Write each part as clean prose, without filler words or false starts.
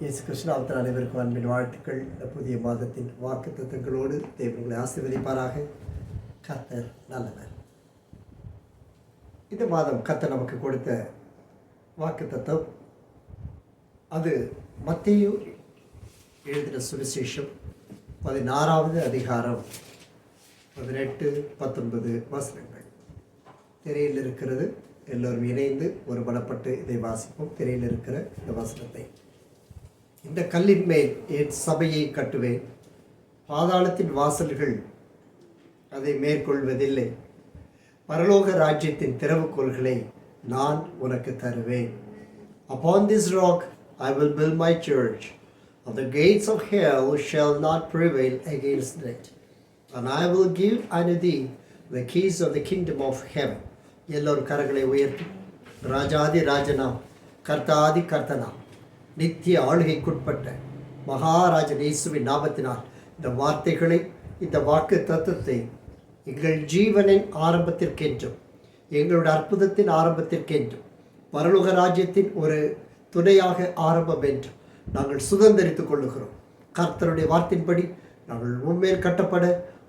இயேசு கிருஷ்ணாவத்தில் அனைவருக்கும் அன்பின் வாழ்த்துக்கள். இந்த புதிய மாதத்தின் வாக்குத்தத்தங்களோடு தேவங்களை ஆசீர்வதிப்பாராக. கர்த்தர் நல்லவர். இந்த மாதம் கர்த்தர் நமக்கு கொடுத்த வாக்குத்தத்தம் அது மத்தேயு எழுதின சுவிசேஷம் 16வது அதிகாரம் 18-19 வசனங்கள் திரையில் இருக்கிறது. எல்லோரும் இணைந்து ஒரு பலப்பட்டு இதை வாசிப்போம். திரையில் இருக்கிற இந்த வசனத்தை: இந்த கல்லின் மேல் என் சபையை கட்டுவேன், பாதாளத்தின் வாசல்கள் அதை மேற்கொள்வதில்லை. பரலோக ராஜ்யத்தின் திறவுகோல்களை நான் உனக்கு தருவேன். Upon this rock I will build my church, and the gates of hell shall not prevail against it. And I will give unto thee the keys of the kingdom of heaven. எல்லோரும் கரங்களை உயர்த்தி, ராஜாதி ராஜனாம், கர்த்தாதி கர்த்தனாம், நித்திய ஆளுகைக்குட்பட்ட மகாராஜன் இயேசுவின் நாமத்தினால் இந்த வார்த்தைகளை, இந்த வாக்கு தத்துவத்தை எங்கள் ஜீவனின் ஆரம்பத்திற்கென்றும் எங்களுடைய அற்புதத்தின் ஆரம்பத்திற்கென்றும் பரலோக ராஜ்யத்தின் ஒரு துணையாக ஆரம்பம் என்றும் நாங்கள் சுதந்திரித்துக் கொள்ளுகிறோம். கர்த்தருடைய வார்த்தையின்படி நாங்கள் உண்மையில் கட்டப்பட,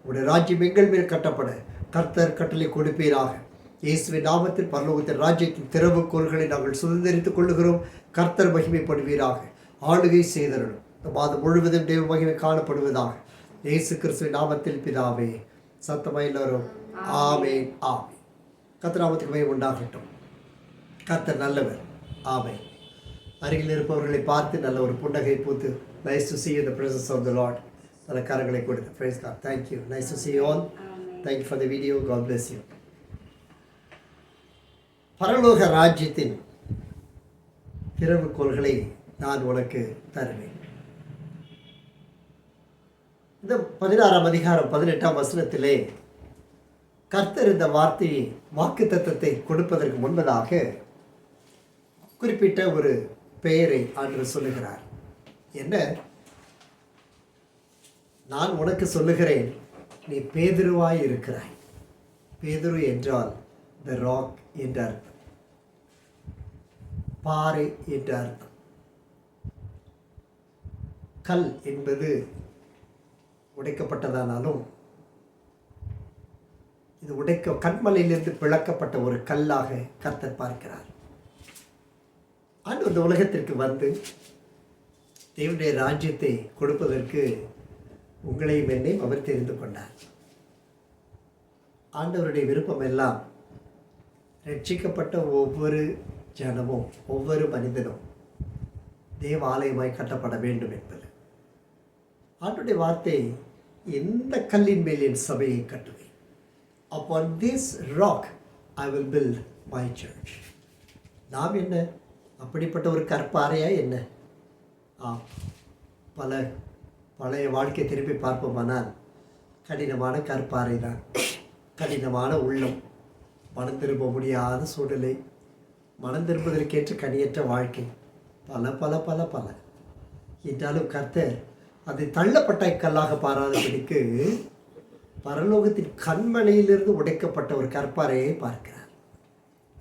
உடைய ராஜ்யம் எங்கள் மேல் கட்டப்பட கர்த்தர் கட்டளை கொடுப்பீராக. இயேசுவின் நாமத்தில் பரலோகத்தின் ராஜ்யத்தின் திறவுகோல்களை நாங்கள் சுதந்திரித்துக் கொள்ளுகிறோம். கர்த்தர் மகிமைப்படுவீராக. ஆளுகை செய்தரணும். இந்த மாதம் முழுவதும் தேவ மகிமை காணப்படுவதாக. இயேசு கிறிஸ்துவின் நாமத்தில் பிதாவே. சத்தமாக எல்லோரும் ஆமென் ஆமென். கர்த்தர் நாமத்துக்கு மகிமை உண்டாகட்டும். கர்த்தர் நல்லவர். ஆமென். அருகில் இருப்பவர்களை பார்த்து நல்ல ஒரு புன்னகை பூத்து, nice to see you in the presence of the Lord. நல்ல கரங்களை கொடுத்து praise God. Thank you. Nice to see you all. Thank you for the video. God bless you. பரலோக ராஜ்யத்தின் திறவுகோல்களை நான் உனக்கு தருவேன். இந்த 16ஆம் அதிகாரம் 18ஆம் வசனத்திலே கர்த்தர் இந்த வார்த்தையை, வாக்குத்தத்தத்தை கொடுப்பதற்கு முன்பதாக குறிப்பிட்ட ஒரு பெயரை ஆண்டவர் சொல்லுகிறார். என்ன? நான் உனக்கு சொல்லுகிறேன், நீ பேதுருவாய் இருக்கிறாய். பேதுரு என்றால் த ராக் என்ற அர்த்தம், பாறை என்ற அர்த்தம். கல் என்பது உடைக்கப்பட்டதானாலும் இது கண்மலையிலிருந்து பிளக்கப்பட்ட ஒரு கல்லாக கர்த்தர் பார்க்கிறார். ஆண்டவர் இந்த உலகத்திற்கு வந்து தேவனுடைய ராஜ்யத்தை கொடுப்பதற்கு உங்களையும் என்னையும் அவர் தெரிந்து கொண்டார். ஆண்டவருடைய விருப்பம் எல்லாம் ரட்சிக்கப்பட்ட ஒவ்வொரு ஜனமும், ஒவ்வொரு மனிதனும் தேவ ஆலயமாய் கட்டப்பட வேண்டும் என்பது. ஆண்டவருடைய வார்த்தை, எந்த கல்லின் மேல் என் சபையை கட்டுவேன். Upon this rock I will build my church. நாம் என்ன அப்படிப்பட்ட ஒரு கற்பாறையா என்ன? பழைய வாழ்க்கை திருப்பி பார்ப்போமானால் கடினமான கற்பாறை தான், கடினமான உள்ளம், மனம் திரும்ப முடியாத சூழ்நிலை, மனம் திரும்புவதற்கேற்ற கனியற்ற வாழ்க்கை, பல பல பல பல என்றாலும் கர்த்தர் அதை தள்ளப்பட்ட கல்லாக பாராதபடிக்கு பரலோகத்தின் கண்மலையிலிருந்து உடைக்கப்பட்ட ஒரு கற்பாறையை பார்க்கிறார்.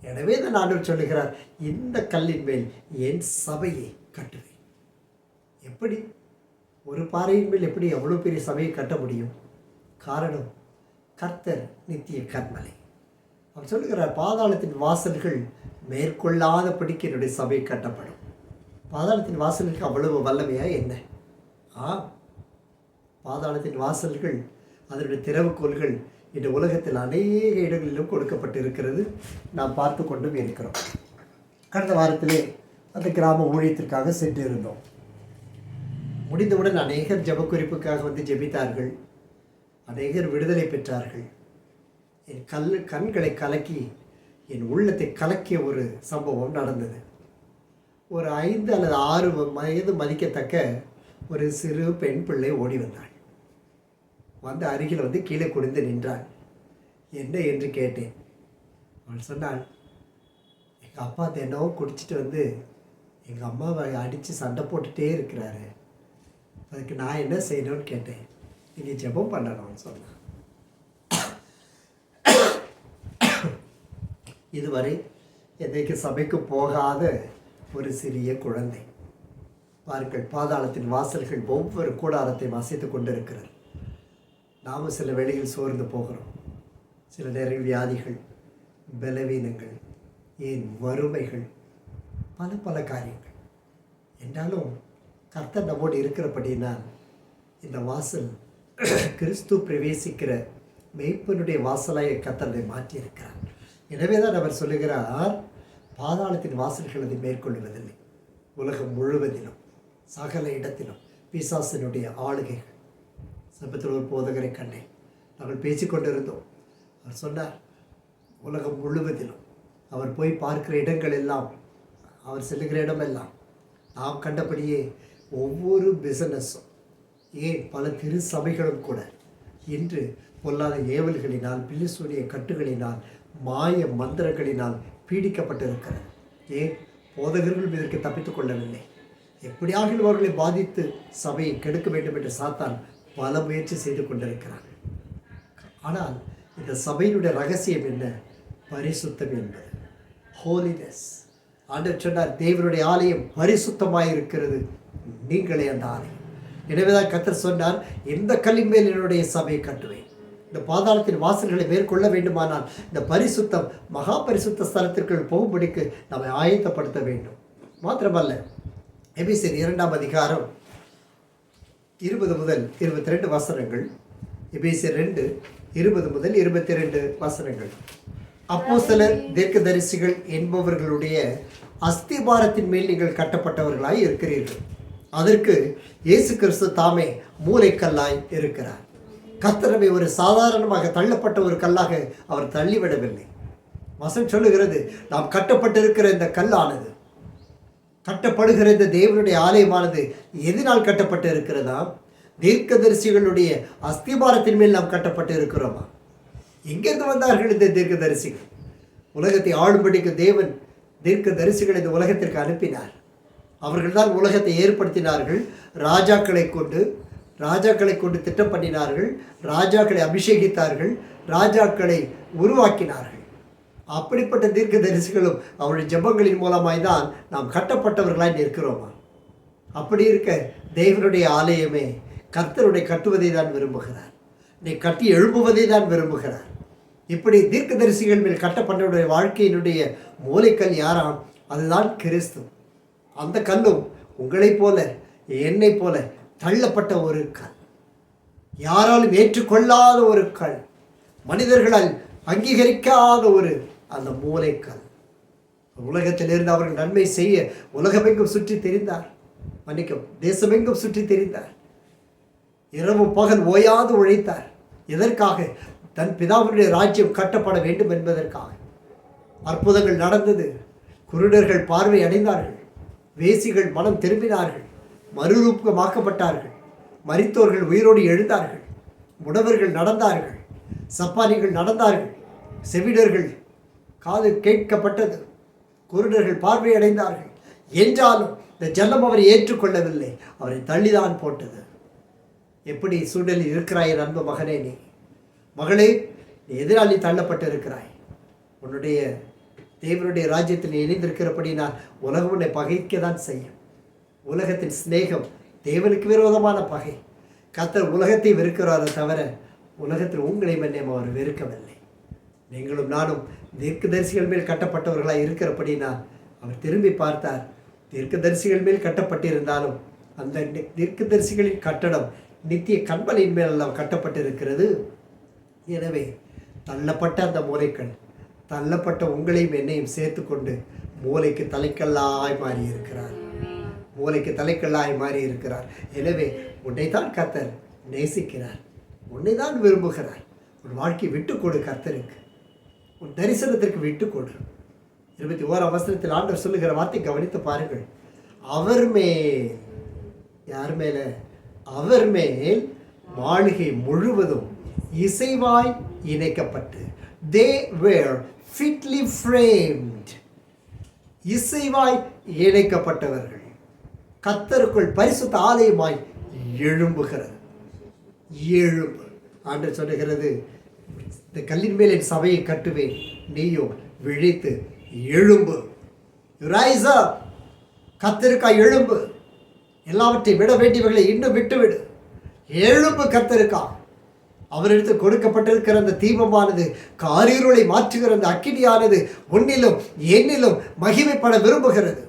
எனவே தான் ஆண்டவர் சொல்லுகிறார், இந்த கல்லின் மேல் என் சபையை கட்டுவேன். எப்படி ஒரு பாறையின் மேல் எப்படி எவ்வளோ பெரிய சபையை கட்ட முடியும்? காரணம், கர்த்தர் நித்திய கண்மலை. அவர் சொல்லுகிறார், பாதாளத்தின் வாசல்கள் மேற்கொள்ளாதபடிக்கு என்னுடைய சபை கட்டப்படும். பாதாளத்தின் வாசலுக்கு அவ்வளவு வல்லமையா என்ன? பாதாளத்தின் வாசல்கள், அதனுடைய திறவுகோல்கள் இந்த உலகத்தில் அநேக இடங்களிலும் கொடுக்கப்பட்டு இருக்கிறது. நாம் பார்த்து கொண்டும் இருக்கிறோம். கடந்த வாரத்திலே அந்த கிராம ஊழியத்திற்காக சென்று இருந்தோம். முடிந்தவுடன் அநேகர் ஜெப குறிப்புக்காக வந்து ஜெபித்தார்கள். அநேகர் விடுதலை பெற்றார்கள். என் கண்களை கலக்கி, என் உள்ளத்தை கலக்கிய ஒரு சம்பவம் நடந்தது. ஒரு 5 அல்லது 6 வயது மதிக்கத்தக்க ஒரு சிறு பெண் பிள்ளை ஓடி வந்தாள். வந்து அருகில் வந்து கீழே குனிந்து நின்றாள். என்ன என்று கேட்டேன். அவள் சொன்னாள், எங்கள் அப்பா தினமும் குடிச்சிட்டு வந்து எங்கள் அம்மாவை அடித்து சண்டை போட்டுகிட்டே இருக்கிறாரு, அதுக்கு நான் என்ன செய்யணும்னு கேட்டேன். நீங்கள் ஜெபம் பண்ணணும்னு சொன்னான். இதுவரை என்றைக்கு சபைக்கு போகாத ஒரு சிறிய குழந்தை. பாருங்கள், பாதாளத்தின் வாசல்கள் ஒவ்வொரு கூடாரத்தை அசைத்து கொண்டிருக்கிறது. நாமும் சில வேளையில் சோர்ந்து போகிறோம். சில நேரங்கள் வியாதிகள், பலவீனங்கள், ஏன் வறுமைகள், பல பல காரியங்கள். என்றாலும் கர்த்தர் நம்மோடு இருக்கிறபடினால் இந்த வாசல் கிறிஸ்து பிரவேசிக்கிற மெய்ப்பனுடைய வாசலாக கர்த்தரை மாற்றியிருக்கிறார். எனவே தான் அவர் சொல்லுகிறார், பாதாளத்தின் வாசல்கள் அதை மேற்கொள்வதில்லை. உலகம் முழுவதிலும் சகல இடத்திலும் பிசாசினுடைய ஆளுகைகள். சமீபத்தில் ஒரு போதகரை கண்டேன், நாங்கள் பேசிக்கொண்டிருந்தோம். அவர் சொன்னார், உலகம் முழுவதிலும் அவர் போய் பார்க்கிற இடங்கள் எல்லாம், அவர் செல்லுகிற இடமெல்லாம் நாம் கண்டபடியே ஒவ்வொரு பிசினஸும், ஏன் பல திரு சபைகளும் கூட இன்று பொல்லாத ஏவல்களினால், பில்லிசூனிய கட்டுகளினால், மாய மந்திரங்களினால் பீடிக்கப்பட்டிருக்கிறது. ஏன் போதகர்கள் இதற்கு தப்பித்துக் கொள்ளவில்லை. எப்படியாக அவர்களை பாதித்து சபையை கெடுக்க வேண்டும் என்று சாத்தான் பல முயற்சி செய்து கொண்டிருக்கிறார். ஆனால் இந்த சபையினுடைய ரகசியம் என்ன? பரிசுத்தம் என்பது, ஹோலினஸ். ஆண்டவர் சொன்னார், தேவனுடைய ஆலயம் பரிசுத்தமாக இருக்கிறது, நீங்களே அந்த ஆலயம். எனவேதான் கர்த்தர் சொன்னார், இந்த கல்லின் மேல் என்னுடைய சபையை கட்டுவேன். இந்த பாதாளத்தின் வாசல்களை மேற்கொள்ள வேண்டுமானால் இந்த பரிசுத்தம், மகா பரிசுத்த ஸ்தலத்திற்குள் போகும்படிக்கு நம்மை ஆயத்தப்படுத்த வேண்டும். மாத்திரமல்ல, எபேசியர் 2ஆம் அதிகாரம் 20 முதல் 22 வசனங்கள். எபேசியர் 2, 20 முதல் 22 வசனங்கள். அப்போஸ்தலர், தீர்க்கதரிசிகள் என்பவர்களுடைய அஸ்திபாரத்தின் மேல் நீங்கள் கட்டப்பட்டவர்களாய் இருக்கிறீர்கள். அதற்கு இயேசு கிறிஸ்து தாமே மூலைக்கல்லாய் இருக்கிறார். கர்த்தரை ஒரு சாதாரணமாக தள்ளப்பட்ட ஒரு கல்லாக அவர் தள்ளிவிடவில்லை. வசனம் சொல்லுகிறது, நாம் கட்டப்பட்டிருக்கிற இந்த கல்லானது, கட்டப்படுகிற இந்த தேவனுடைய ஆலயமானது எதனால் கட்டப்பட்டு இருக்கிறதா? தீர்க்கதரிசிகளுடைய அஸ்திபாரத்தின் மேல் நாம் கட்டப்பட்டு இருக்கிறோமா? எங்கிருந்து வந்தார்கள் இந்த தீர்க்கதரிசிகள்? உலகத்தை ஆளும்படிக்கு தேவன் தீர்க்கதரிசிகளை இந்த உலகத்திற்கு அனுப்பினார். அவர்கள்தான் உலகத்தை ஏற்படுத்தினார்கள். ராஜாக்களை கொண்டு திட்டம் பண்ணினார்கள். ராஜாக்களை அபிஷேகித்தார்கள். ராஜாக்களை உருவாக்கினார்கள். அப்படிப்பட்ட தீர்க்கதரிசிகளும் அவருடைய ஜெபங்களின் மூலமாய் தான் நாம் கட்டப்பட்டவர்களாய் நிற்கிறோமா? அப்படி இருக்க தேவனுடைய ஆலயமே கர்த்தருடைய கட்டுவதை தான் விரும்புகிறார். நீ கட்டி எழுப்புவதை தான் விரும்புகிறார். இப்படி தீர்க்கதரிசிகள் மேல் கட்டப்பட்டவருடைய வாழ்க்கையினுடைய மூலைக்கல் யாராம்? அதுதான் கிறிஸ்து. அந்த கல்லும் உங்களைப் போல என்னை போல தள்ளப்பட்ட ஒரு கல், யாராலும் ஏற்றுக்கொள்ளாத ஒரு கல், மனிதர்களால் அங்கீகரிக்காத ஒரு அந்த மூலைக்கல். உலகத்திலிருந்து அவர்கள் நன்மை செய்ய உலகமெங்கும் சுற்றி தெரிந்தார். தேசமெங்கும் சுற்றி தெரிந்தார். இரவும் பகல் ஓயாது உழைத்தார். எதற்காக? தன் பிதாவுடைய ராஜ்யம் கட்டப்பட வேண்டும் என்பதற்காக. அற்புதங்கள் நடந்தது. குருடர்கள் பார்வை அடைந்தார்கள். வேசிகள் மனம் திரும்பினார்கள். மறுரூபமாக்கப்பட்டார்கள். மரித்தோர்கள் உயிரோடு எழுந்தார்கள். முடவர்கள் நடந்தார்கள். சப்பானிகள் நடந்தார்கள். செவிடர்கள் காது கேட்கப்பட்டது. குருடர்கள் பார்வை அடைந்தார்கள். என்றாலும் இந்த ஜனம் அவரை ஏற்றுக்கொள்ளவில்லை. அவரை தள்ளிதான் போட்டது. எப்படி சூழலில் இருக்கிறாய் அன்பு மகனே? நீ மகளே, நீ எதிராளி தள்ளப்பட்டு இருக்கிறாய். உன்னுடைய தேவனுடைய ராஜ்யத்தில் இணைந்திருக்கிறபடினால் உலகம் உன்னை பகைக்க தான் செய்யும். உலகத்தின் சிநேகம் தேவனுக்கு விரோதமான பகை. கர்த்தர் உலகத்தை வெறுக்கிறாரே தவிர உலகத்தில் உங்களை மன்னியம் அவர் வெறுக்கவில்லை. நீங்களும் நானும் தீர்க்கதரிசிகள் மேல் கட்டப்பட்டவர்களாக இருக்கிறபடினால் அவர் திரும்பி பார்த்தார். தீர்க்கதரிசிகள் மேல் கட்டப்பட்டிருந்தாலும் அந்த தீர்க்கதரிசிகளின் கட்டடம் நித்திய கண்மலையின் மேலெல்லாம் கட்டப்பட்டிருக்கிறது. எனவே தள்ளப்பட்ட அந்த மூலைக்கல், தள்ளப்பட்ட உங்களையும் என்னையும் சேர்த்து கொண்டு மூளைக்கு தலைக்கல்லாய் மாறி இருக்கிறார். மூளைக்கு தலைக்கல்லாய் மாறி இருக்கிறார். எனவே உன்னைத்தான் கர்த்தர் நேசிக்கிறார். உன்னை தான் விரும்புகிறார். உன் வாழ்க்கையை விட்டுக்கொடு கர்த்தருக்கு. உன் தரிசனத்திற்கு விட்டுக்கொடு. 21ஆம் வசனத்தில் ஆண்டவர் சொல்லுகிற வார்த்தை கவனித்து பாருங்கள். அவர் மேல், யார் மேல? அவர் மேல் மாளிகை முழுவதும் இசைவாய் இணைக்கப்பட்டு, they were fitly framed, இசைவாய் இணைக்கப்பட்டவர்கள் கர்த்தருக்குள் பரிசுத்த ஆலயமாய் எழும்புகிறது. எழும்பு. ஆண்டவர் சொல்லுகிறது, இந்த கல்லின் மேல் என் சபையை கட்டுவேன், நீயோ விழித்து எழும்பு. ரைஸ் அப். கர்த்தருக்காய் எழும்பு. எல்லாவற்றையும் விட வேண்டியவர்களை இன்னும் விட்டுவிடு. எழும்பு, கர்த்தருக்கா. அவரிடத்து கொடுக்கப்பட்டிருக்கிற அந்த தீபமானது, காரிருளை மாற்றுகிற அந்த அக்கினியானது உன்னிலும் என்னிலும் மகிமைப்பட விரும்புகிறது.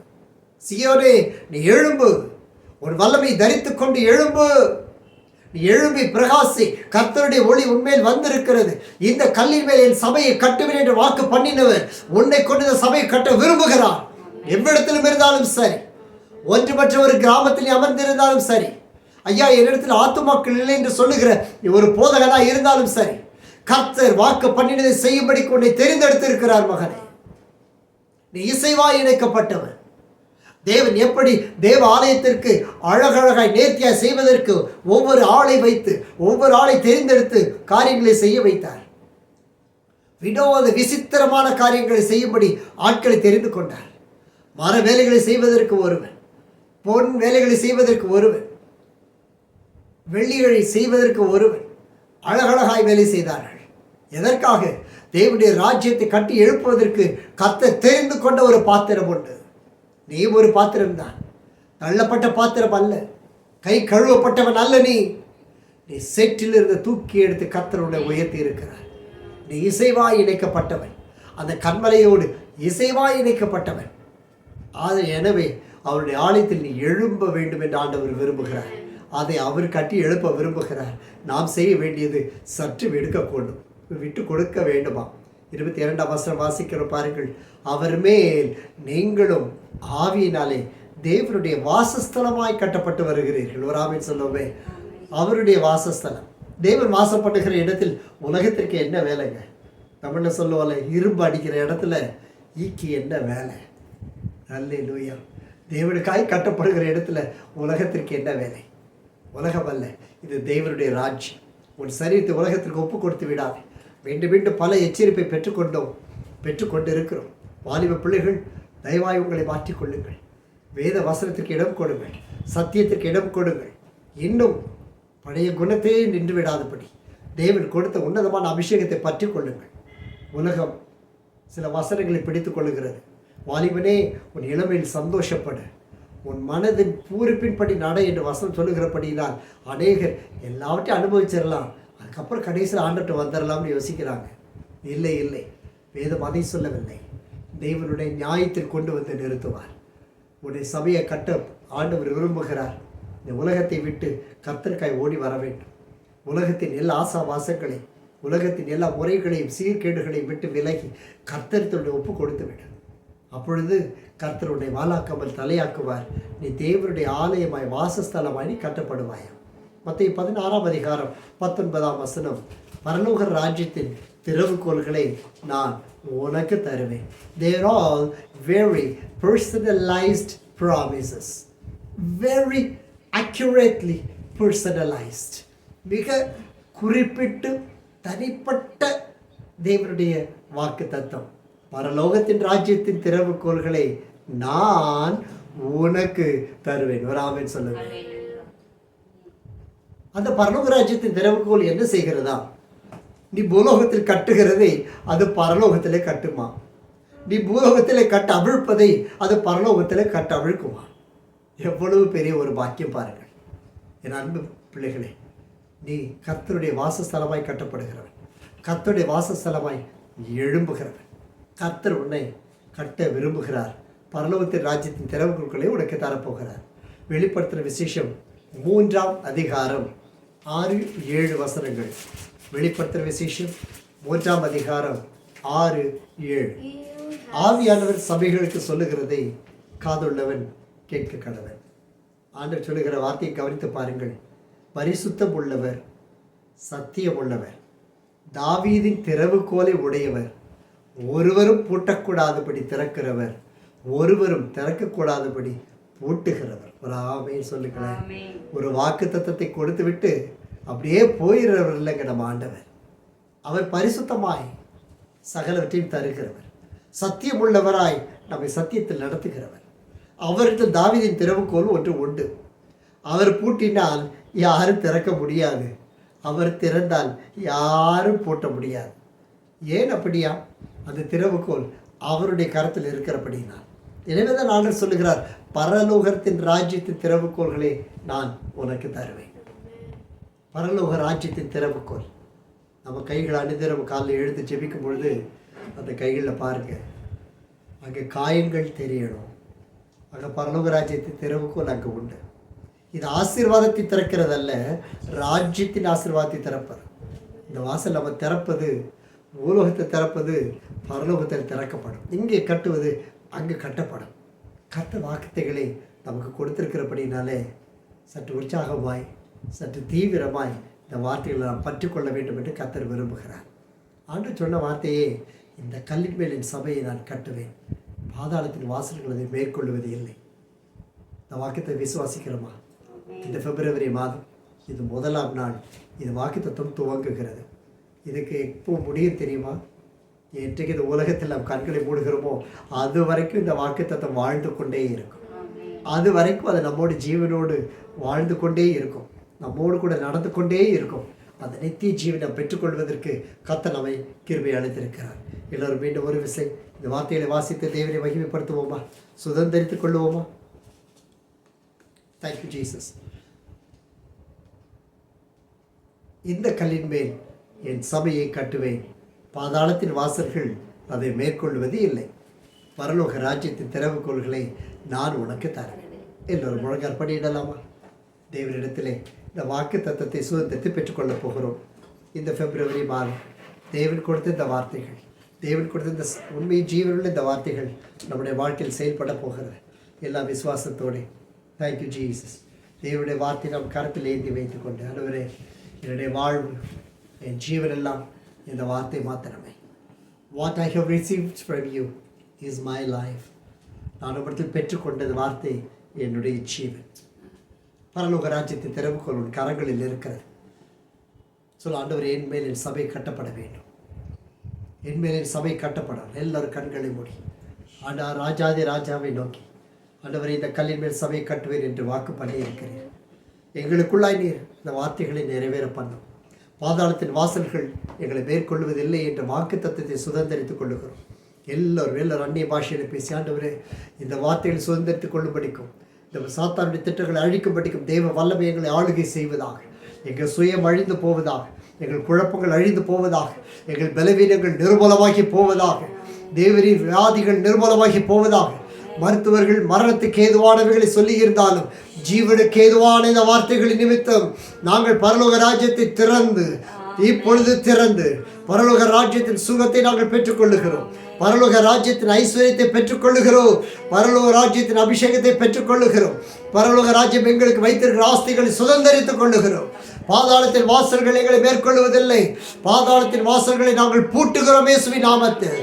சீயோனே, நீ எழும்பு, உன் வல்லமை தரித்துக் கொண்டு எழும்பு. நீ எழும்பி பிரகாசி, கர்த்தருடைய ஒளி உன்மேல் வந்திருக்கிறது. இந்த கல்லின் மேல் என் சபையை கட்டுவேன் என்று வாக்கு பண்ணினவர் உன்னை கொண்டு இந்த சபையை கட்ட விரும்புகிறார். எவ்விடத்திலும் இருந்தாலும் சரி, ஒன்றுமற்ற ஒரு கிராமத்தில் அமர்ந்திருந்தாலும் சரி, ஐயா என்னிடத்தில் ஆத்துமாக்கள் இல்லை என்று சொல்லுகிற ஒரு போதகனா இருந்தாலும் சரி, கர்த்தர் வாக்கு பண்ணினதை செய்யும்படிக்கு உன்னை தெரிந்தெடுத்து இருக்கிறார். மகனே, நீ இசைவாய் இணைக்கப்பட்டவன். தேவன் எப்படி தேவ ஆலயத்திற்கு அழகழகாய் நேர்த்தியாய் செய்வதற்கு ஒவ்வொரு ஆளை வைத்து, ஒவ்வொரு ஆளை தெரிந்தெடுத்து காரியங்களை செய்ய வைத்தார். வினோத விசித்திரமான காரியங்களை செய்யும்படி ஆட்களை தெரிந்து கொண்டார். மர வேலைகளை செய்வதற்கு ஒருவன், பொன் வேலைகளை செய்வதற்கு ஒருவன், வெள்ளிகளை செய்வதற்கு ஒருவன், அழகழகாய் வேலை செய்தார்கள். எதற்காக? தேவனுடைய ராஜ்யத்தை கட்டி எழுப்புவதற்கு கர்த்தர் தெரிந்து கொண்ட ஒரு பாத்திரம் உண்டு. நீ ஒரு பாத்திரம்தான், தள்ளப்பட்ட பாத்திரம் அல்ல, கை கழுவப்பட்டவன் அல்ல. நீ செட்டில் இருந்து தூக்கி எடுத்து கர்த்தருடைய உயர்த்தி இருக்கிறார். நீ இசைவாய் இணைக்கப்பட்டவன், அந்த கண்மலையோடு இசைவாய் இணைக்கப்பட்டவன். எனவே அவருடைய ஆலயத்தில் நீ எழும்ப வேண்டும் என்று ஆண்டவர் விரும்புகிறார். அதை அவர் கட்டி எழுப்ப விரும்புகிறார். நாம் செய்ய வேண்டியது சற்று விட்டு கொடுக்க வேண்டுமா? 22ஆம் வசனம் வாசிக்கிற பாருங்கள். அவர் மேல் நீங்களும் ஆவியினாலே தேவனுடைய வாசஸ்தலமாய் கட்டப்பட்டு வருகிறீர்கள். ஒரு ஆமீன் சொல்லுவோமே. அவருடைய வாசஸ்தலம், தேவன் வாசப்படுகிற இடத்தில் உலகத்திற்கு என்ன வேலைங்க? தமிழ்ல சொல்லுவோம்ல, இரும்பு அடிக்கிற இடத்துல ஈக்கி என்ன வேலை? அல்லேலூயா. தேவனுக்காய் கட்டப்படுகிற இடத்துல உலகத்திற்கு என்ன வேலை? உலகம் அல்ல, இது தேவனுடைய ராஜ்யம். உன் சரீரத்தை உலகத்திற்கு ஒப்பு கொடுத்து விடாது. மீண்டும் மீண்டும் பல எச்சரிப்பை பெற்றுக்கொண்டு இருக்கிறோம். வாலிப பிள்ளைகள், தயவாய் உங்களை மாற்றிக்கொள்ளுங்கள். வேத வசனத்திற்கு இடம் கொடுங்கள், சத்தியத்திற்கு இடம் கொடுங்கள். இன்னும் பழைய குணத்தையே நின்று விடாதபடி தேவன் கொடுத்த உன்னதமான அபிஷேகத்தை பற்றி கொள்ளுங்கள். உலகம் சில வசனங்களை பிடித்து கொள்ளுகிறது. வாலிபனே, உன் இளமையில் சந்தோஷப்படு, உன் மனதின் பூரிப்பின்படி நட என்று வசனம் சொல்லுகிறபடினால் அநேகர் எல்லாவற்றையும் அனுபவிச்சிடலாம், அதுக்கப்புறம் கடைசியில் ஆண்டுட்டு வந்துடலாம்னு யோசிக்கிறாங்க. இல்லை இல்லை, வேதம் அதை சொல்லவில்லை. தேவனுடைய நியாயத்தில் கொண்டு வந்து நிறுத்துவார். உன்னுடைய சபையை கட்ட ஆண்டவர் விரும்புகிறார். இந்த உலகத்தை விட்டு கர்த்தருக்காய் ஓடி வர வேண்டும். உலகத்தின் எல்லா ஆசாவாசங்களையும், உலகத்தின் எல்லா முறைகளையும், சீர்கேடுகளையும் விட்டு விலகி கர்த்தருடைய ஒப்பு கொடுத்து விடும். அப்பொழுது கர்த்தருடைய வாளாக்காமல் தலையாக்குவார். நீ தேவனுடைய ஆலயமாய், வாசஸ்தலமாய் நீ கட்டப்படுவாயா. மத்திய 16ஆம் அதிகாரம் 19ஆம் வசனம். பரலோக ராஜ்யத்தின் திறவுகோல்களை நான் உனக்கு தருவேன். They are all very personalized promises. Very accurately personalized. மிக குறிப்பிட்டு தனிப்பட்ட தேவனுடைய வாக்கு தத்தம். பரலோகத்தின் ராஜ்யத்தின் திறவுகோல்களை நான் உனக்கு தருவேன். ஒரு ஆமென் சொல்லுங்க. அந்த பரலோக ராஜ்யத்தின் திறவுகோல் என்ன செய்கிறதா? நீ பூலோகத்தில் கட்டுகிறதை அது பரலோகத்திலே கட்டுமா? நீ பூலோகத்திலே கட்ட அவிழ்ப்பதை அது பரலோகத்திலே கட்ட அவிழ்க்குமா? எவ்வளவு பெரிய ஒரு பாக்கியம் பாருங்கள். என் அன்பு பிள்ளைகளே, நீ கர்த்தருடைய வாசஸ்தலமாய் கட்டப்படுகிறவன், கர்த்தருடைய வாசஸ்தலமாய் எழும்புகிறவன். கர்த்தர் உன்னை கட்ட விரும்புகிறார். பரலோகத்தின் ராஜ்யத்தின் திறவுகோல்களை உனக்கு தரப்போகிறார். வெளிப்படுத்துகிற விசேஷம் 3ஆம் அதிகாரம் 6-7 வசனங்கள். வெளிப்படுத்துகிற விசேஷம் 3ஆம் அதிகாரம் 6-7. ஆவியானவர் சபைகளுக்கு சொல்லுகிறதை காதுள்ளவன் கேட்க கடவன். ஆண்டவர் சொல்லுகிற வார்த்தையை கவனித்து பாருங்கள். பரிசுத்தம் உள்ளவர், சத்தியம் உள்ளவர், தாவீதின் திறவுகோலை உடையவர், ஒருவரும் பூட்டக்கூடாதபடி திறக்கிறவர், ஒருவரும் திறக்கக்கூடாதபடி பூட்டுகிறவர். ஒரு ஆமென் சொல்லுங்களேன். ஒரு வாக்கு தத்தத்தை கொடுத்து விட்டு அப்படியே போயிடுறவர் இல்லைங்க நம்ம ஆண்டவர். அவர் பரிசுத்தமாய் சகலவற்றையும் தருகிறவர், சத்தியம் உள்ளவராய் நம்மை சத்தியத்தில் நடத்துகிறவர். அவரிடத்தில் தாவீதின் திறவுகோல் ஒன்று உண்டு. அவர் பூட்டினால் யாரும் திறக்க முடியாது, அவர் திறந்தால் யாரும் பூட்ட முடியாது. ஏன் அப்படியா? அந்த திறவுகோல் அவருடைய கரத்தில் இருக்கிறபடினால். எனவே தான் ஆண்டவர் சொல்லுகிறார், பரலோகத்தின் ராஜ்யத்தின் திறவுகோல்களை நான் உனக்கு தருவேன். பரலோக ராஜ்யத்தின் திறவுகோல் நம்ம கைகள் அணிதிரம் காலில் எழுந்து ஜெபிக்கும் பொழுது அந்த கைகளில் பாருங்க, அங்கே காயங்கள் தெரியணும். அங்கே பரலோக ராஜ்யத்தின் திறவுகோல் அங்கே உண்டு. இது ஆசீர்வாதத்தை திறக்கிறதல்ல, ராஜ்யத்தின் ஆசீர்வாதத்தை திறப்பது. இந்த வாசல் நம்ம திறப்பது, பூலோகத்தை திறப்பது பரலோகத்தில் திறக்கப்படும். இங்கே கட்டுவது அங்கே கட்டப்படும். கட்ட வாக்குத்தைகளை நமக்கு கொடுத்திருக்கிறபடினாலே சற்று உற்சாகமாய், சற்று தீவிரமாய் இந்த வார்த்தைகளை நாம் பற்றிக்கொள்ள வேண்டும் என்று கர்த்தர் விரும்புகிறார். ஆண்டு சொன்ன வார்த்தையே, இந்த கல்லின் மேல் என் சபையை நான் கட்டுவேன், பாதாளத்தின் வாசல்கள் அதை மேற்கொள்வது இல்லை. இந்த வாக்குத்தை விசுவாசிக்கிறோமா? இந்த பிப்ரவரி மாதம் இது 1ஆம் நாள், இது வாக்குத்தத்தம் துவங்குகிறது. இதுக்கு எப்போ முடியும் தெரியுமா? என்றைக்கு இந்த உலகத்தில் நாம் கண்களை மூடுகிறோமோ அது வரைக்கும் இந்த வாக்குத்தத்தம் வாழ்ந்து கொண்டே இருக்கும். அது வரைக்கும் அது நம்மோடு ஜீவனோடு வாழ்ந்து கொண்டே இருக்கும், நம்மோடு கூட நடந்து கொண்டே இருக்கும். அந்த நித்திய ஜீவனை பெற்றுக்கொள்வதற்கு கர்த்தர் நம்மை கிருபை அளித்திருக்கிறார். எல்லோரும் மீண்டும் ஒரு விசை இந்த வார்த்தைகளை வாசித்து தேவனை மகிமைப்படுத்துவோமா? சுதந்திரித்துக் கொள்ளுவோமா? Thank you Jesus. இந்த கல்லின் மேல் என் சபையை கட்டுவேன், பாதாளத்தின் வாசல்கள் அதை மேற்கொள்வது இல்லை. பரலோக ராஜ்யத்தின் திறவுகோல்களை நான் உனக்கு தருவேன். எல்லோரும் முழங்கால் படியிடலாமா? தேவனிடத்திலே இந்த வாக்கு தத்தத்தை சுதந்திரத்தை பெற்றுக்கொள்ளப் போகிறோம். இந்த பிப்ரவரி மாதம் தேவன் கொடுத்த இந்த வார்த்தைகள், தேவன் கொடுத்த இந்த உண்மை ஜீவனுள்ள இந்த வார்த்தைகள் நம்முடைய வாழ்க்கையில் செயல்பட போகிறது. எல்லா விசுவாசத்தோடு தேங்க்யூ ஜீசஸ். தேவனுடைய வார்த்தை நாம் கருத்தில் ஏந்தி வைத்துக்கொண்டு, ஆண்டவரே என்னுடைய வாழ்வு, என் ஜீவனெல்லாம் இந்த வார்த்தை மாத்திரமே. What I have received from you is my life. நான் உங்களிடத்தில் பெற்றுக்கொண்டது வார்த்தை என்னுடைய ஜீவன். பரலோக ராஜ்யத்தின் திறவுகோல் உன் கரங்களில் இருக்கிறது. சொல்ல, ஆண்டவர் என் மேல் என் சபை கட்டப்பட வேண்டும், என் மேல் என் சபை கட்டப்படும். எல்லாரும் கண்களை மூடி ராஜாதி ராஜாவை நோக்கி, ஆண்டவரை இந்த கல்லின் மேல் சபை கட்டுவேன் என்று வாக்கு பண்ணி இருக்கிறேன். எங்களுக்குள்ளாய் நீர் இந்த வார்த்தைகளை நிறைவேற பண்ணும். பாதாளத்தின் வாசல்கள் எங்களை மேற்கொள்வதில்லை என்ற வாக்கு தத்துவத்தை சுதந்திரித்துக் கொள்ளுகிறோம். எல்லாரும் அந்நிய பாஷையில் பேசி, ஆண்டவரே இந்த வார்த்தைகளை சுதந்திரித்துக் கொள்ளும்படிக்கும், இந்த சாத்தானுடைய திட்டங்களை அழிக்கும்படிக்கும் தேவ வல்லமை எங்களை ஆளுகை செய்வதாக. எங்கள் சுயம் அழிந்து போவதாக, எங்கள் குழப்பங்கள் அழிந்து போவதாக, எங்கள் பலவீனங்கள் நிர்மூலமாகி போவதாக, தேவரின் வியாதிகள் நிர்மூலமாகி போவதாக. மருத்துவர்கள் மரணத்துக்கு ஏதுவானவைகளை சொல்லி இருந்தாலும் ஜீவனுக்கு ஏதுவான இந்த வார்த்தைகளின் நிமித்தம் நாங்கள் பரலோக ராஜ்யத்தை திறந்து, இப்பொழுது திறந்து பரலோக ராஜ்யத்தின் சுகத்தை நாங்கள் பெற்றுக்கொள்ளுகிறோம். பரலோக ராஜ்யத்தின் ஐஸ்வர்யத்தை பெற்றுக்கொள்ளுகிறோம். பரலோக ராஜ்யத்தின் அபிஷேகத்தை பெற்றுக்கொள்ளுகிறோம். பரலோக ராஜ்யம் எங்களுக்கு வைத்திருக்கிற ஆஸ்திகளை சுதந்திரித்துக் கொள்ளுகிறோம். பாதாளத்தின் வாசல்களை எங்களை மேற்கொள்வதில்லை. பாதாளத்தின் வாசல்களை நாங்கள் பூட்டுகிறோம் இயேசுவின் நாமத்தில்.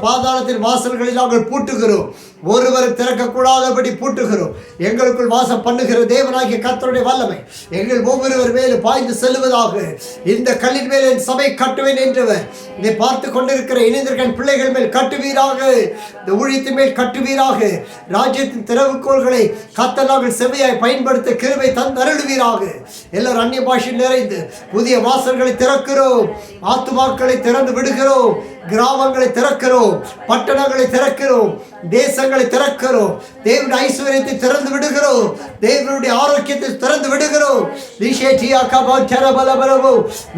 பாதாளத்தின் வாசல்களை நாங்கள் பூட்டுகிறோம். ஒருவர் திறக்கக்கூடாதபடி பூட்டுகிறோம். எங்களுக்குள் வாசம் பண்ணுகிற தேவனாகிய கர்த்தருடைய வல்லமை எங்கள் ஒவ்வொருவர் மேலும் பாய்ந்து செல்வதாக. இந்த கல்லின் மேல் என் சபை கட்டுவேன் என்றவர் இதை பார்த்து கொண்டிருக்கிற இணைந்திருக்கிற பிள்ளைகள் மேல் கட்டுவீராக. இந்த ஊழியத்தின் மேல் கட்டுவீராக. ராஜ்யத்தின் திறவுகோல்களை கர்த்தர் நாங்கள் செவையாய் பயன்படுத்த கிருபை தந்தருளுவீராக. எல்லாரும் அந்நிய பாஷையில் நிறைந்து புதிய வாசல்களை திறக்கிறோம். ஆத்துமாக்களை திறந்து விடுகிறோம். கிராமங்களை திறக்கிறோம். பட்டணங்களை திறக்கிறோம். தேசங்களை திறக்கிறோம். தேவனுடைய ஐஸ்வர்யத்தை திறந்து விடுகிறோம். தேவனுடைய ஆரோக்கியத்தை திறந்து விடுகிறோம்.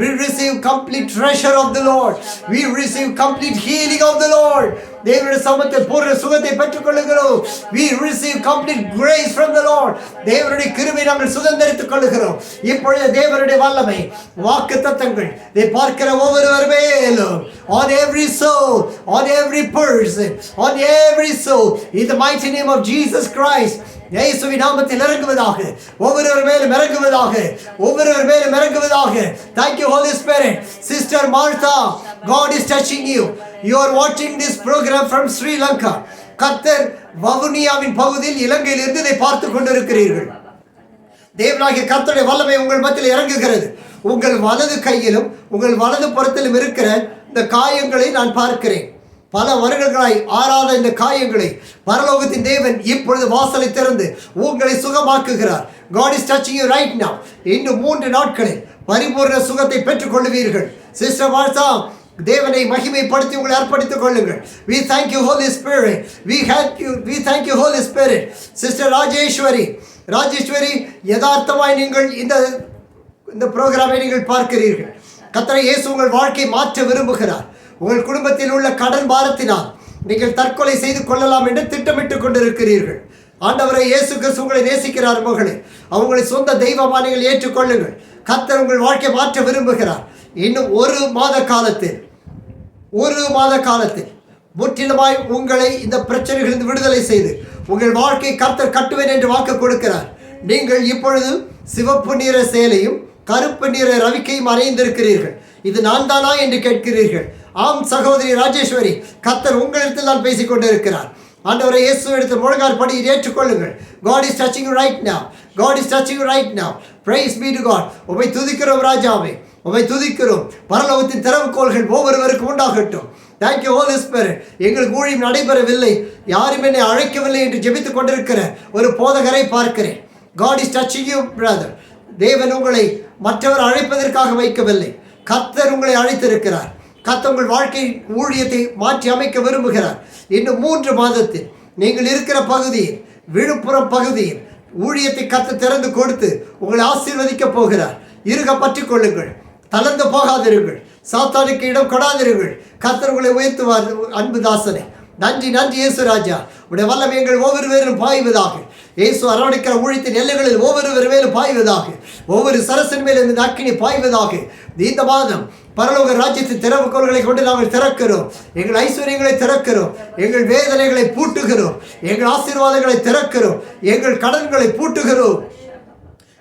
We receive complete treasure of the Lord. We receive complete healing of the Lord. தேவனுடைய சமூகத்தில் பூர்ண சுகத்தை பெற்றுக் கொள்ளுகிறோம். We receive complete grace from the Lord. தேவனுடைய கிருபை நாங்கள் சுதந்திரித்துக் கொள்ளுகிறோம். இப்பொழுது தேவனுடைய வல்லமை வாக்குத்தத்தங்கள் இதை பார்க்கிற ஒவ்வொருவர் மேலும், on every soul, on every person, on every soul, in the mighty name of Jesus Christ, இயேசுவின் நாமத்தில் இறங்குவதாக. ஒவ்வொருவர் மேலும் இறங்குவதாக. ஒவ்வொருவர் மேலும் இறங்குவதாக. Thank you Holy Spirit. Sister Martha, God is touching you. You are watching this program from Sri Lanka. கர்த்தர் வவுனியாவின் பகுதியில் இலங்கையிலிருந்து இதை பார்த்து கொண்டிருக்கிறீர்கள். தேவனாகிய கர்த்தருடைய வல்லமை உங்கள் மத்தியில் இறங்குகிறது. உங்கள் வலது கையிலும் உங்கள் வலது புறத்திலும் இருக்கிற இந்த காயங்களை நான் பார்க்கிறேன். பல வருடங்களாய் ஆறாத இந்த காயங்களை பரலோகத்தின் தேவன் இப்பொழுது வாசலை திறந்து உங்களை சுகமாக்குகிறார். God is touching you right now. இன்னும் 3 நாட்களில் பரிபூர்ண சுகத்தை பெற்றுக் கொள்வீர்கள். சிஸ்டர் மார்த்தா, தேவனை மகிமைப்படுத்தி உங்களை அர்ப்பணித்துக் கொள்ளுங்கள். We thank you Holy Spirit. We thank you Holy Spirit. Sister Rajeswari யதார்த்தமாய் நீங்கள் இந்த புரோகிராமை நீங்கள் பார்க்கிறீர்கள். கர்த்தர் இயேசு உங்கள் வாழ்க்கை மாற்ற விரும்புகிறார். உங்கள் குடும்பத்தில் உள்ள கடன் பாரத்தினால் நீங்கள் தற்கொலை செய்து கொள்ளலாம் என்று திட்டமிட்டு கொண்டிருக்கிறீர்கள். ஆண்டவரை இயேசு கிறிஸ்து உங்களை நேசிக்கிறார் மகளே. அவங்களை சொந்த தெய்வமாக நீங்கள் ஏற்றுக்கொள்ளுங்கள். கர்த்தர் உங்கள் வாழ்க்கை மாற்ற விரும்புகிறார். இன்னும் ஒரு மாத காலத்தில் முற்றிலுமாய் உங்களை இந்த பிரச்சனைகளிலிருந்து விடுதலை செய்து உங்கள் வாழ்க்கை கர்த்தர் கட்டுவேன் என்று வாக்கு கொடுக்கிறார். நீங்கள் இப்பொழுது சிவப்பு நிற சேலையும் கருப்பு நிற ரவிக்கையும் அணிந்திருக்கிறீர்கள். இது நான் தானா என்று கேட்கிறீர்கள். ஆம் சகோதரி ராஜேஸ்வரி, கர்த்தர் உங்களிடத்தில் தான் பேசிக் கொண்டிருக்கிறார். ஆண்டவரை இயேசு எடுத்து முழங்கால் படியில் ஏற்றுக்கொள்ளுங்கள். God is touching you right now. God is touching you right now. Praise be to God. உம்மை துதிக்கிறோம் ராஜாவே, உம்மை துதிக்கிறோம். பரலோகத்தின் திறவுகோல்கள் ஒவ்வொருவருக்கும் உண்டாகட்டும். Thank you Holy Spirit. எங்களுக்கு ஊழியம் நடைபெறவில்லை, யாரும் என்னை அழைக்கவில்லை என்று ஜெபித்துக் கொண்டிருக்கிற ஒரு போதகரை பார்க்கிறேன். God is touching you brother. தேவன் உங்களை மற்றவர் அழைப்பதற்காக வைக்கவில்லை, கர்த்தர் உங்களை அழைத்திருக்கிறார். கர்த்தர் உங்கள் வாழ்க்கை ஊழியத்தை மாற்றி அமைக்க விரும்புகிறார். இன்னும் 3 மாதத்தில் நீங்கள் இருக்கிற பகுதியில், விழுப்புரம் பகுதியில் ஊழியத்தை கர்த்தர் திறந்து கொடுத்து உங்களை ஆசீர்வதிக்க போகிறார். இருக பற்றிக் கொள்ளுங்கள், தளர்ந்து போகாதிருங்கள், சாத்தானுக்கு இடம் கொடாதிருங்கள். கர்த்தர் உங்களை உயர்த்துவார். அன்பு தாசனே, நன்றி இயேசு ராஜா. உடைய வல்லமை எங்கள் ஒவ்வொருவரும் பாய்வதாக. இயேசு அரவணைக்கிற ஊழியத்தின் எல்லைகளில் ஒவ்வொருவர் மேலும் பாய்வதாக. ஒவ்வொரு சரசின் மேலும் இந்த அக்கினி பாய்வதாக. இந்த மாதம் பரலோக ராஜ்யத்தின் திறவுகோல்களை கொண்டு நாங்கள் திறக்கிறோம். எங்கள் ஐஸ்வர்யங்களை திறக்கிறோம், எங்கள் வேதனைகளை பூட்டுகிறோம், எங்கள் ஆசீர்வாதங்களை திறக்கிறோம், எங்கள் கடன்களை பூட்டுகிறோம்,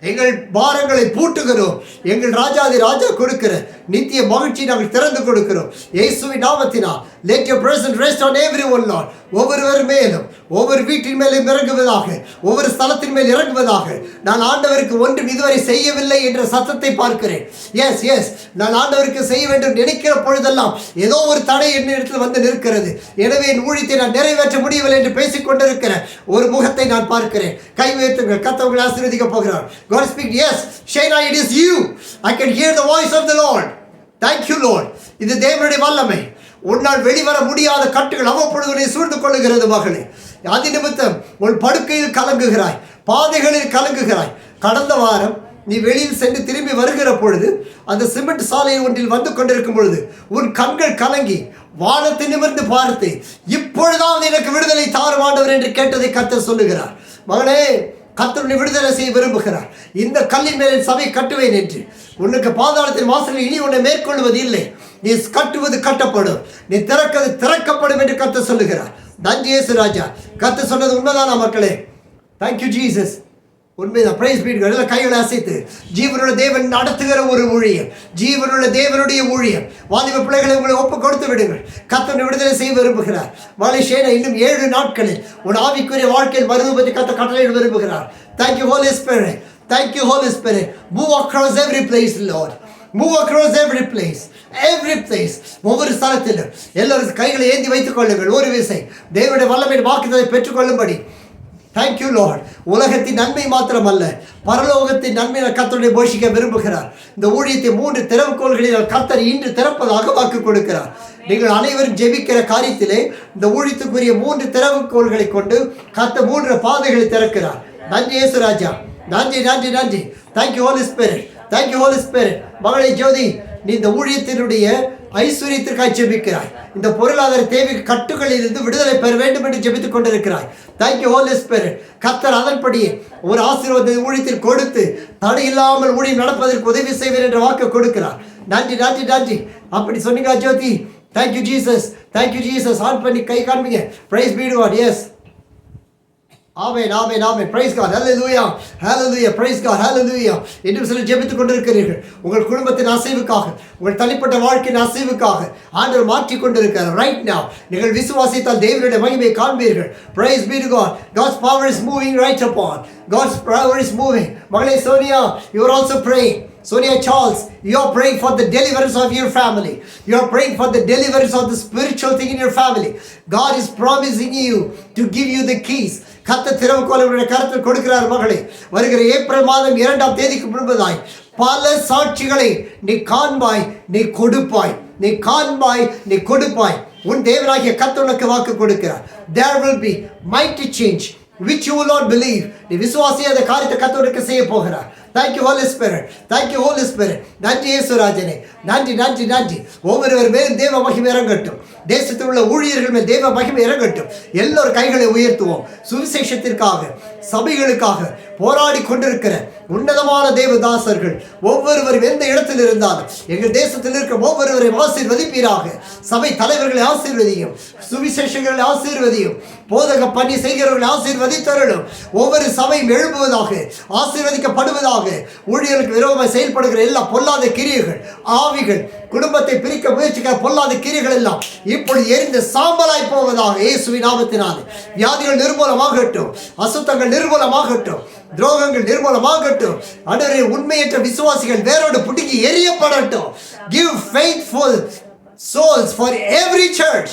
எங்கள் பாரங்களை பூட்டுகிறோம். எங்கள் ராஜாதி ராஜா கொடுக்கிற நித்திய மகிழ்ச்சி நாங்கள் திறந்து கொடுக்கிறோம். இயேசுவின் நாமத்தினால் let your presence rest on everyone Lord. ஒவ்வொருவர் மேலும், ஒவ்வொரு வீட்டின் மேலும் இறங்குவதாக, ஒவ்வொரு ஸ்தலத்தின் மேல் இறங்குவதாக. நான் ஆண்டவருக்கு ஒன்றும் இதுவரை செய்யவில்லை என்ற சத்தத்தை பார்க்கிறேன். எஸ் நான் ஆண்டவருக்கு செய்ய வேண்டும் நினைக்கிற பொழுதெல்லாம் ஏதோ ஒரு தடை என்னிடத்தில் வந்து நிற்கிறது. எனவே என் ஊழியத்தை நான் நிறைவேற்ற முடியவில்லை என்று பேசிக் கொண்டிருக்கிற ஒரு முகத்தை நான் பார்க்கிறேன். கை உயர்த்துங்கள், கர்த்தர் உங்களை ஆசீர்வதிக்க போகிறார். God speak. Yes, Shayna, it is you. I can hear the voice of the Lord. Thank you Lord. இது தேவனுடைய வல்லமை. உன்னால் வெளிவர முடியாத கட்டுகள் அவ்வப்பொழுது சூழ்ந்து கொள்ளுகிறது மகளே. அது நிமித்தம் உன் படுக்கையில் கலங்குகிறாய், பாதைகளில் கலங்குகிறாய். கடந்த வாரம் நீ வெளியில் சென்று திரும்பி வருகிற பொழுது அந்த சிமெண்ட் சாலை ஒன்றில் வந்து கொண்டிருக்கும் பொழுது உன் கண்கள் கலங்கி வானத்தை நிமிர்ந்து பார்த்து இப்பொழுதாவது எனக்கு விடுதலை தாரும் ஆண்டவர் என்று கேட்டதை கர்த்தர் சொல்லுகிறார். மகளே, கர்த்தருடைய விடுதலை செய்ய விரும்புகிறார். இந்த கல்லின் மேலே சபை கட்டுவேன் என்று. உனக்கு பாதாளத்தின் வாசலில் இனி உன்னை மேற்கொள்வது இல்லை. நீ கட்டுவது கட்டப்படும், நீ திறக்கிறது திறக்கப்படும் என்று கர்த்தர் சொல்லுகிறார். நன்றி இயேசு ராஜா. கர்த்தர் சொன்னது உண்மைதானா மக்களே? Thank you Jesus. உண்மைதான். Praise be to God. கைகளை அசைத்து ஜீவனுள்ள தேவன் நடத்துகிற ஒரு ஊழியம், ஜீவனுள்ள தேவனுடைய ஊழியம். வாலிப பிள்ளைகளை உங்களை ஒப்பு கொடுத்து விடுங்கள். கர்த்தர் விடுதலை செய்ய விரும்புகிறார். மலேசியா இன்னும் 7 நாட்களில் உன் ஆவிக்குரிய வாழ்க்கையில் மறுரூபத்தை கர்த்தர் கட்டளையிட விரும்புகிறார். Thank you Holy Spirit. Thank you Holy Spirit. Move across every place Lord. Move across every place. ஒவ்வொரு ஸ்தலத்திலும் எல்லாரும் கைகளை ஏந்தி வைத்துக் கொள்ளுங்கள். ஒரு விசை தேவனுடைய வல்லமையின் வாக்குத்தத்தை பெற்றுக்கொள்ளும்படி. Thank you Lord. உலகத்தின் நன்மை மாத்திரமல்ல, பரலோகத்தின் நன்மை கர்த்தருடைய போஷிக்க விரும்புகிறார். இந்த ஊழியத்தை 3 திறவுகோல்களில் கர்த்தர் இன்று திறப்பதாக வாக்கு கொடுக்கிறார். நீங்கள் அனைவரும் ஜெபிக்கிற காரியத்திலே இந்த ஊழியத்துக்குரிய 3 திறவுகோல்களை கொண்டு கர்த்தர் 3 பாதைகளை திறக்கிறார். நன்றி இயேசு ராஜா. நன்றி. Thank you Holy Spirit. Thank you Holy Spirit. மகளே ஜோதி, நீ இந்த ஊழியத்தினுடைய ஐஸ்வர்யத்திற்காக ஜெபிக்கிறாய். இந்த பொருளாதார தேவை கட்டுகளில் இருந்து விடுதலை பெற வேண்டும் என்று ஜெபித்துக் கொண்டிருக்கிறாய். Thank you Holy Spirit. கர்த்தர் அதன்படியே ஒரு ஆசீர்வாதத்தை ஊழியத்தில் கொடுத்து தடை இல்லாமல் ஊழியம் நடப்பதற்கு உதவி செய்வேன் என்ற வாக்கு கொடுக்கிறார். நன்றி. அப்படி சொன்னீங்க ஜோதி. Thank you Jesus. ஆன் பண்ணி கை காண்பீங்க. Praise be to God. Yes. Amen. Praise God. Hallelujah. Praise God. Hallelujah. இன்னும் சிலர் ஜெபித்துக் கொண்டிருக்கிறீர்கள். உங்கள் குடும்பத்தின் அசைவுக்காக, உங்கள் தனிப்பட்ட வாழ்க்கையின் அசைவுக்காக ஆண்டவர் மாற்றிக் கொண்டிருக்கிறார். Right now நீங்கள் விசுவாசித்தால் தேவனுடைய மகிமையை காண்பீர்கள். Praise be to God. God's power is moving right upon. God's power is moving. மகளே Sonia, you are also praying. Sonia Charles, you are praying for the deliverance of your family. You are praying for the deliverance of the spiritual thing in your family. God is promising you to give you the keys. கர்த்தர் திறவுகோலை கருத்தில் கொடுக்கிறார். மகளே, வருகிற April மாதம் 2ஆம் தேதிக்கு முன்பதாய் பல சாட்சிகளை நீ காண்பாய், நீ கொடுப்பாய். நீ காண்பாய், நீ கொடுப்பாய். உன் தேவனாகிய கர்த்தர் உனக்கு வாக்கு கொடுக்கிறார். There will be mighty change which you will not believe. நீ விசுவாசியாத காரியத்தை கர்த்தர் உனக்கு செய்ய போகிறார். Thank you Holy Spirit. Thank you Holy Spirit. நன்றி இயேசுராஜனே. நன்றி நன்றி நன்றி. ஒவ்வொருவர் மேலும் தேவ மகிமை இறங்கட்டும். தேசத்தில் உள்ள ஊழியர்கள் மேல் தேவ மகிமை இறங்கட்டும். எல்லோரும் கைகளை உயர்த்துவோம். சுவிசேஷத்திற்காக, சபைகளுக்காக போராடி கொண்டிருக்கிற உன்னதமான தேவதாசர்கள் ஒவ்வொருவரும் எந்த இடத்தில் இருந்தாலும் எங்கள் தேசத்தில் இருக்கிற ஒவ்வொருவரையும் ஆசீர்வதிப்பீராக. சபை தலைவர்களை ஆசீர்வதியும், சுவிசேஷங்களை ஆசீர்வதியும், போதக பணி செய்கிறவர்களை ஆசீர்வதித்தருளும். ஒவ்வொரு சபையும் எழுப்புவதாக, ஆசீர்வதிக்கப்படுவதாக. ஊழியர்களுக்கு விரோதமாக செயல்படுகிற எல்லா பொல்லாத கிரியைகள், ஆவிகள், குடும்பத்தை பிரிக்க முயற்சிக்கிற பொல்லாத கிரியைகள் எல்லாம் இப்பொழுது எரிந்து சாம்பலாய் போவதாக இயேசுவின் நாமத்தினாலே. வியாதிகள் நிர்மூலமாகட்டும், அசுத்தங்கள் நிர்மூலமாகட்டும், துரோகங்கள் நிர்மூலமாகட்டும். ஆண்டவரே, உண்மையற்ற விசுவாசிகள் வேரோடு பிடுங்கி எரியப்படட்டும். Give faithful souls for every church.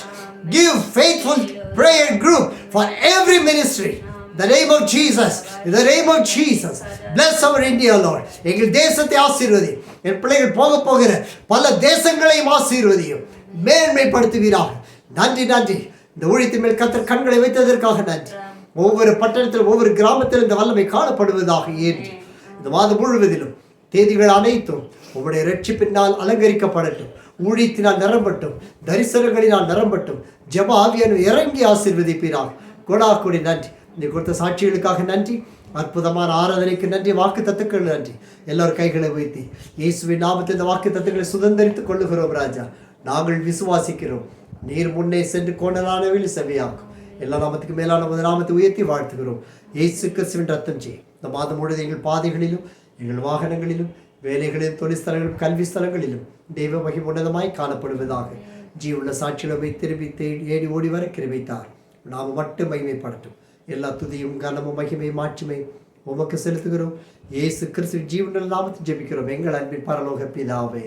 Give faithful prayer group for every ministry. In the name of Jesus, in the name of Jesus, bless our India, Lord. எங்கள் தேசத்தை ஆசீர்வதி. என் பிள்ளைகள் போகிற பல தேசங்களையும் ஆசீர்வதியும், மேன்மைப்படுத்துவீராக. நன்றி நன்றி. இந்த ஊழியத்தின் மேல் கர்த்தர் கண்களை வைத்ததற்காக நன்றி. ஒவ்வொரு பட்டணத்திலும் ஒவ்வொரு கிராமத்திலும் இந்த வல்லமை காணப்படுவதாக ஏற்றி இந்த மாதம் முழுவதிலும் தேதிகள் அனைத்தும் உங்களுடைய ரட்சிப்பினால் அலங்கரிக்கப்படட்டும். ஊழியத்தினால் நிரம்பட்டும், தரிசனங்களினால் நிரம்பட்டும். ஜெப ஆவியானவர் இறங்கி ஆசீர்வதிப்பீராக. கொடாக்குடி நன்றி. நீ கொடுத்த சாட்சிகளுக்காக நன்றி. அற்புதமான ஆராதனைக்கு நன்றி. வாக்கு தத்துக்கள் நன்றி. எல்லோரும் கைகளை வைத்து இயேசுவின் நாமத்தில் இந்த வாக்கு தத்துக்களை சுதந்திரித்துக் கொள்ளுகிறோம். ராஜா, நாங்கள் விசுவாசிக்கிறோம். நீர் முன்னே சென்று கோணலானவில் செவியாக்கும். எல்லா நாமத்துக்கு மேலான ஒரு நாமத்தை உயர்த்தி வாழ்த்துகிறோம். இயேசு கிறிஸ்துவின் ரத்தம் செய் இந்த மாதம் முழுவதும் எங்கள் பாதைகளிலும், எங்கள் வாகனங்களிலும், வேலைகளிலும், தொழிற்ஸ்தலங்களிலும், கல்வி ஸ்தலங்களிலும் தெய்வ மகிமை உன்னதமாய் காணப்படுவதாக. ஜீவுள்ள சாட்சிகளை திரும்பி ஏடி ஓடி வர கிருபைத்தார். நாம் மட்டும் மகிமைப்படட்டும். எல்லா துதியும், கனமும், மகிமை, மாட்சிமை உமக்கு செலுத்துகிறோம். இயேசு கிறிஸ்துவின் ஜீவனுள்ள நாமத்தை ஜெபிக்கிறோம் எங்கள் அன்பின் பரலோக பிதாவே.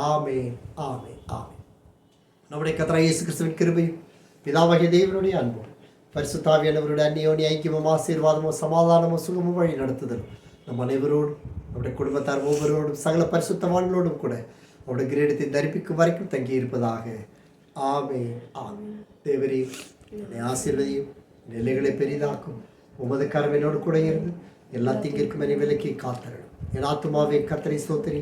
ஆமென், ஆமென், ஆமென். நம்முடைய கர்த்தராகிய இயேசு கிறிஸ்துவின் கிருபையும், பிதாவாகிய தேவனுடைய அன்பும், பரிசுத்தாவியானவருடைய அந்நியோன்ய ஐக்கியமும், ஆசீர்வாதமும், சமாதானமும், சுகமும் வழி நடத்துதலும் நம் அனைவரோடும், நம்முடைய குடும்பத்தார் ஒவ்வொருவரோடும், சகல பரிசுத்தவான்களோடும் கூட அவருடைய கிரீடத்தை தரிப்பிக்கும் வரைக்கும் தங்கி இருப்பதாக. ஆமென், ஆமென். தேவரே, என்னை ஆசீர்வதியும், நிலைகளை பெரிதாக்கும். உமது கரம் என்னோடு கூட இருந்து எல்லா தீங்கிற்கும் என்னை விலக்கி காத்தரணும். என் ஆத்துமாவே கர்த்தரை ஸ்தோத்திரி.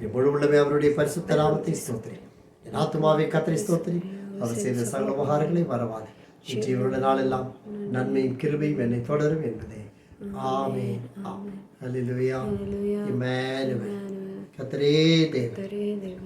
என் முழு உள்ளமே அவருடைய பரிசுத்த நாமத்தை ஸ்தோத்திரி. என் ஆத்துமாவே கர்த்தரை ஸ்தோத்திரி. அவர் செய்த சகல உபகாரங்களை மறவாது. இன்றைய நாளெல்லாம் நன்மையும் கிருபையும் என்னை தொடரும் என்பதே. ஆமென், ஆமென். அல்லேலூயா. இம்மானுவேல். கர்த்தரே தேவன்.